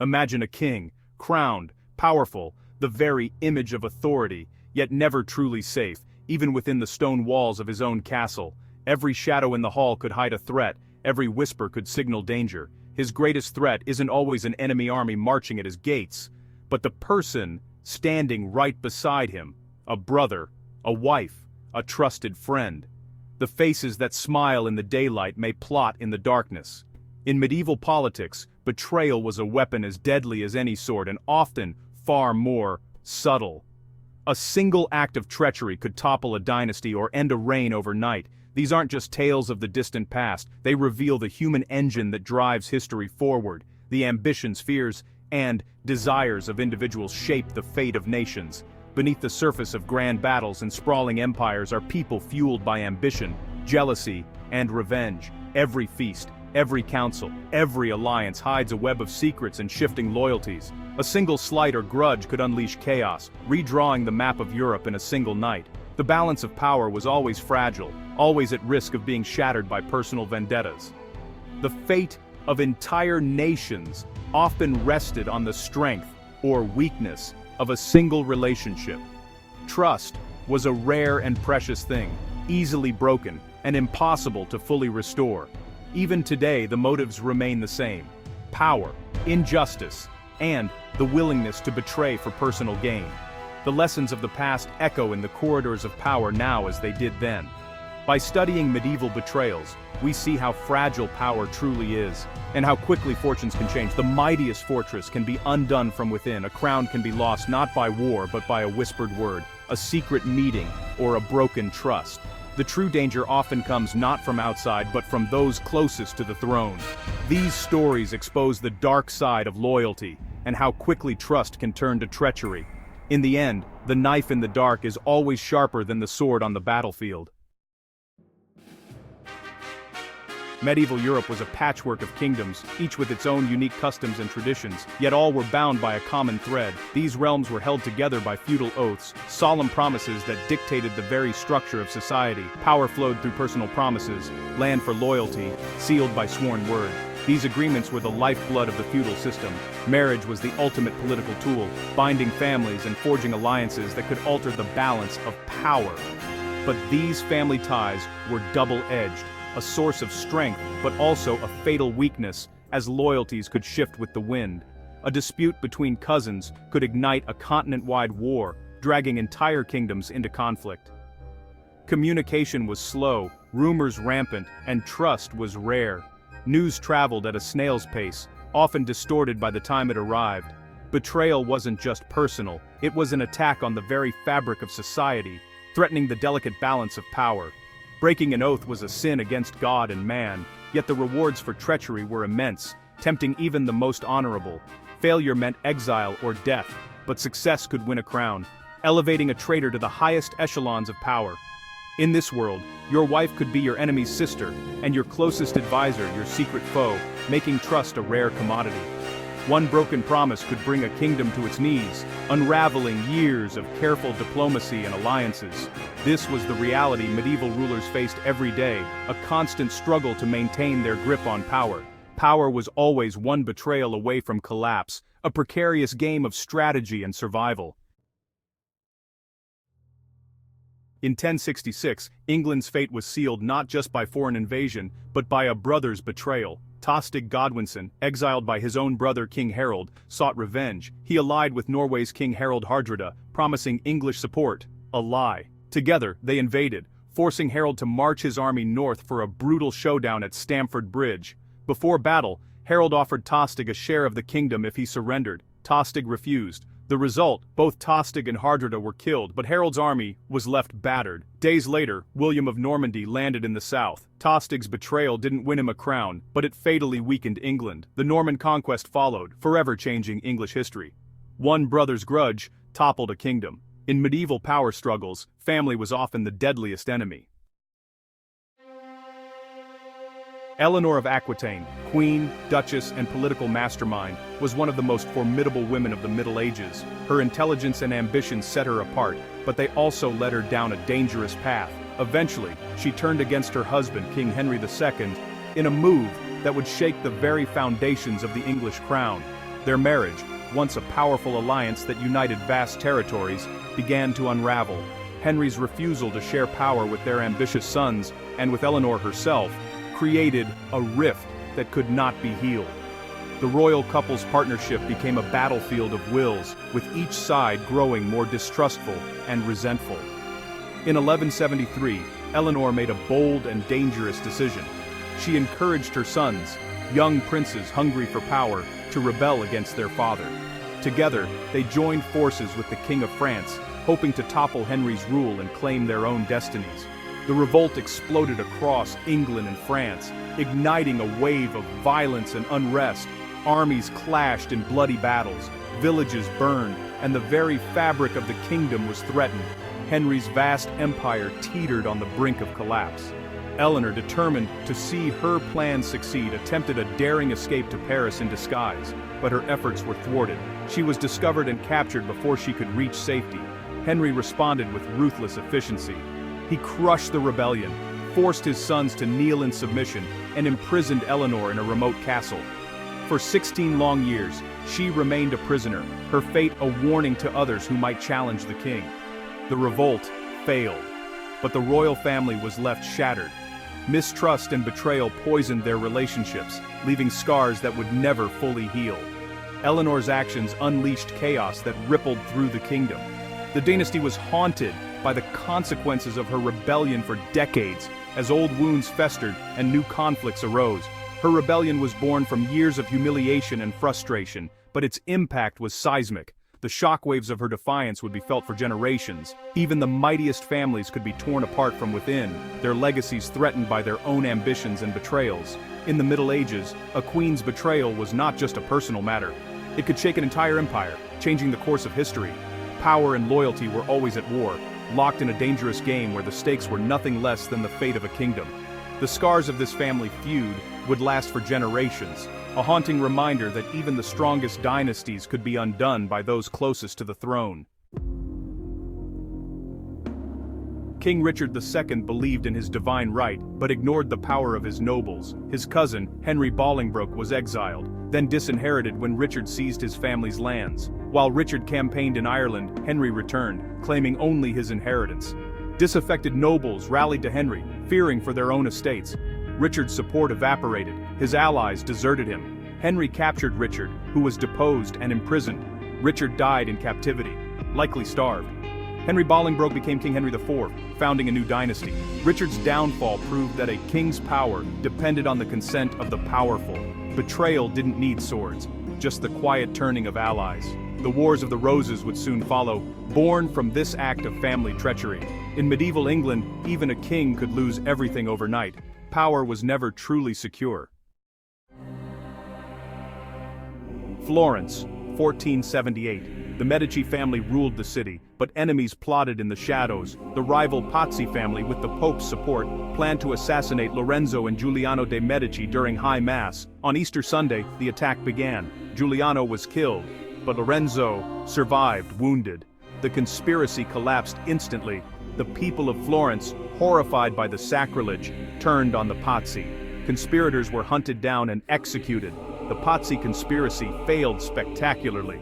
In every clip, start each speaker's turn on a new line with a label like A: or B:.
A: Imagine a king, crowned, powerful, the very image of authority, yet never truly safe, even within the stone walls of his own castle. Every shadow in the hall could hide a threat, every whisper could signal danger. His greatest threat isn't always an enemy army marching at his gates, but the person standing right beside him, a brother, a wife, a trusted friend. The faces that smile in the daylight may plot in the darkness. In medieval politics, betrayal was a weapon as deadly as any sword and often far more subtle. A single act of treachery could topple a dynasty or end a reign overnight. These aren't just tales of the distant past, they reveal the human engine that drives history forward. The ambitions, fears, and desires of individuals shape the fate of nations. Beneath the surface of grand battles and sprawling empires are people fueled by ambition, jealousy, and revenge. Every feast, every council, every alliance hides a web of secrets and shifting loyalties. A single slight or grudge could unleash chaos, redrawing the map of Europe in a single night. The balance of power was always fragile, always at risk of being shattered by personal vendettas. The fate of entire nations often rested on the strength or weakness of a single relationship. Trust was a rare and precious thing, easily broken and impossible to fully restore. Even today, the motives remain the same: power, injustice, and the willingness to betray for personal gain. The lessons of the past echo in the corridors of power now as they did then. By studying medieval betrayals, we see how fragile power truly is, and how quickly fortunes can change. The mightiest fortress can be undone from within. A crown can be lost not by war but by a whispered word, a secret meeting, or a broken trust. The true danger often comes not from outside but from those closest to the throne. These stories expose the dark side of loyalty, and how quickly trust can turn to treachery. In the end, the knife in the dark is always sharper than the sword on the battlefield. Medieval Europe was a patchwork of kingdoms, each with its own unique customs and traditions, yet all were bound by a common thread. These realms were held together by feudal oaths, solemn promises that dictated the very structure of society. Power flowed through personal promises, land for loyalty, sealed by sworn word. These agreements were the lifeblood of the feudal system. Marriage was the ultimate political tool, binding families and forging alliances that could alter the balance of power. But these family ties were double-edged, a source of strength but also a fatal weakness, as loyalties could shift with the wind. A dispute between cousins could ignite a continent-wide war, dragging entire kingdoms into conflict. Communication was slow, rumors rampant, and trust was rare. News traveled at a snail's pace, often distorted by the time it arrived. Betrayal wasn't just personal, it was an attack on the very fabric of society, threatening the delicate balance of power. Breaking an oath was a sin against God and man, yet the rewards for treachery were immense, tempting even the most honorable. Failure meant exile or death, but success could win a crown, elevating a traitor to the highest echelons of power. In this world, your wife could be your enemy's sister, and your closest advisor your secret foe, making trust a rare commodity. One broken promise could bring a kingdom to its knees, unraveling years of careful diplomacy and alliances. This was the reality medieval rulers faced every day, a constant struggle to maintain their grip on power. Power was always one betrayal away from collapse, a precarious game of strategy and survival. In 1066, England's fate was sealed not just by foreign invasion, but by a brother's betrayal. Tostig Godwinson, exiled by his own brother King Harold, sought revenge. He allied with Norway's King Harald Hardrada, promising English support. A lie. Together, they invaded, forcing Harold to march his army north for a brutal showdown at Stamford Bridge. Before battle, Harold offered Tostig a share of the kingdom if he surrendered. Tostig refused. The result, both Tostig and Hardrada were killed, but Harold's army was left battered. Days later, William of Normandy landed in the south. Tostig's betrayal didn't win him a crown, but it fatally weakened England. The Norman conquest followed, forever changing English history. One brother's grudge toppled a kingdom. In medieval power struggles, family was often the deadliest enemy. Eleanor of Aquitaine, queen, duchess, and political mastermind, was one of the most formidable women of the Middle Ages. Her intelligence and ambition set her apart, but they also led her down a dangerous path. Eventually, she turned against her husband, King Henry II, in a move that would shake the very foundations of the English crown. Their marriage, once a powerful alliance that united vast territories, began to unravel. Henry's refusal to share power with their ambitious sons, and with Eleanor herself, created a rift that could not be healed. The royal couple's partnership became a battlefield of wills, with each side growing more distrustful and resentful. In 1173, Eleanor made a bold and dangerous decision. She encouraged her sons, young princes hungry for power, to rebel against their father. Together, they joined forces with the King of France, hoping to topple Henry's rule and claim their own destinies. The revolt exploded across England and France, igniting a wave of violence and unrest. Armies clashed in bloody battles, villages burned, and the very fabric of the kingdom was threatened. Henry's vast empire teetered on the brink of collapse. Eleanor, determined to see her plan succeed, attempted a daring escape to Paris in disguise, but her efforts were thwarted. She was discovered and captured before she could reach safety. Henry responded with ruthless efficiency. He crushed the rebellion, forced his sons to kneel in submission, and imprisoned Eleanor in a remote castle. For 16 long years, she remained a prisoner, her fate a warning to others who might challenge the king. The revolt failed, but the royal family was left shattered. Mistrust and betrayal poisoned their relationships, leaving scars that would never fully heal. Eleanor's actions unleashed chaos that rippled through the kingdom. The dynasty was haunted by the consequences of her rebellion for decades, as old wounds festered and new conflicts arose. Her rebellion was born from years of humiliation and frustration, but its impact was seismic. The shockwaves of her defiance would be felt for generations. Even the mightiest families could be torn apart from within, their legacies threatened by their own ambitions and betrayals. In the Middle Ages, a queen's betrayal was not just a personal matter. It could shake an entire empire, changing the course of history. Power and loyalty were always at war, locked in a dangerous game where the stakes were nothing less than the fate of a kingdom. The scars of this family feud would last for generations, a haunting reminder that even the strongest dynasties could be undone by those closest to the throne. King Richard II believed in his divine right, but ignored the power of his nobles. His cousin, Henry Bolingbroke, was exiled, then disinherited when Richard seized his family's lands. While Richard campaigned in Ireland, Henry returned, claiming only his inheritance. Disaffected nobles rallied to Henry, fearing for their own estates. Richard's support evaporated, his allies deserted him. Henry captured Richard, who was deposed and imprisoned. Richard died in captivity, likely starved. Henry Bolingbroke became King Henry IV, founding a new dynasty. Richard's downfall proved that a king's power depended on the consent of the powerful. Betrayal didn't need swords, just the quiet turning of allies. The Wars of the Roses would soon follow, born from this act of family treachery. In medieval England, even a king could lose everything overnight. Power was never truly secure. Florence, 1478. The Medici family ruled the city, but enemies plotted in the shadows. The rival Pazzi family, with the Pope's support, planned to assassinate Lorenzo and Giuliano de' Medici during High Mass. On Easter Sunday, the attack began. Giuliano was killed, but Lorenzo survived, wounded. The conspiracy collapsed instantly. The people of Florence, horrified by the sacrilege, turned on the Pazzi. Conspirators were hunted down and executed. The Pazzi conspiracy failed spectacularly.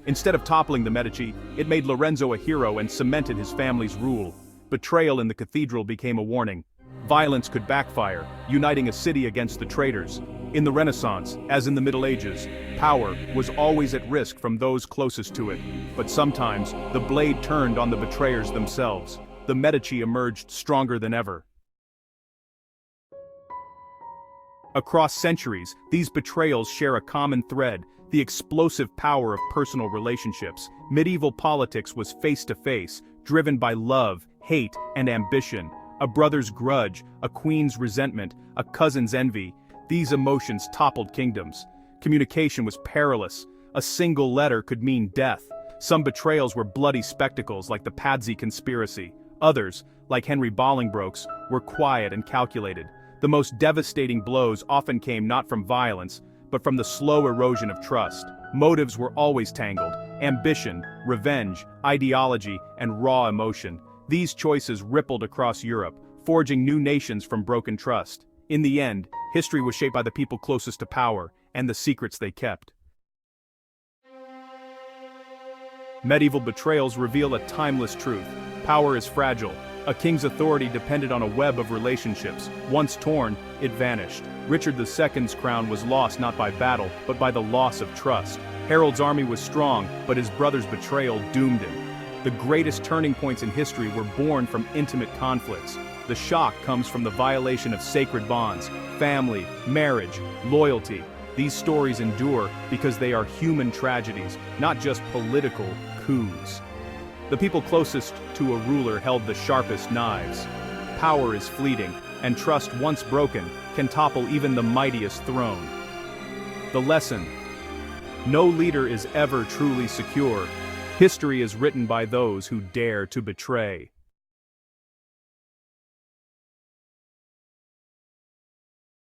A: Instead of toppling the Medici, it made Lorenzo a hero and cemented his family's rule. Betrayal in the cathedral became a warning. Violence could backfire, uniting a city against the traitors. In the Renaissance, as in the Middle Ages, power was always at risk from those closest to it. But sometimes, the blade turned on the betrayers themselves. The Medici emerged stronger than ever. Across centuries, these betrayals share a common thread: the explosive power of personal relationships. Medieval politics was face-to-face, driven by love, hate, and ambition. A brother's grudge, a queen's resentment, a cousin's envy. These emotions toppled kingdoms. Communication was perilous. A single letter could mean death. Some betrayals were bloody spectacles like the Pazzi conspiracy. Others, like Henry Bolingbroke's, were quiet and calculated. The most devastating blows often came not from violence, but from the slow erosion of trust. Motives were always tangled: ambition, revenge, ideology, and raw emotion. These choices rippled across Europe, forging new nations from broken trust. In the end, history was shaped by the people closest to power and the secrets they kept. Medieval betrayals reveal a timeless truth. Power is fragile. A king's authority depended on a web of relationships. Once torn, it vanished. Richard II's crown was lost not by battle, but by the loss of trust. Harold's army was strong, but his brother's betrayal doomed him. The greatest turning points in history were born from intimate conflicts. The shock comes from the violation of sacred bonds, family, marriage, loyalty. These stories endure because they are human tragedies, not just political coups. The people closest to a ruler held the sharpest knives. Power is fleeting, and trust once broken can topple even the mightiest throne. The lesson: no leader is ever truly secure. History is written by those who dare to betray.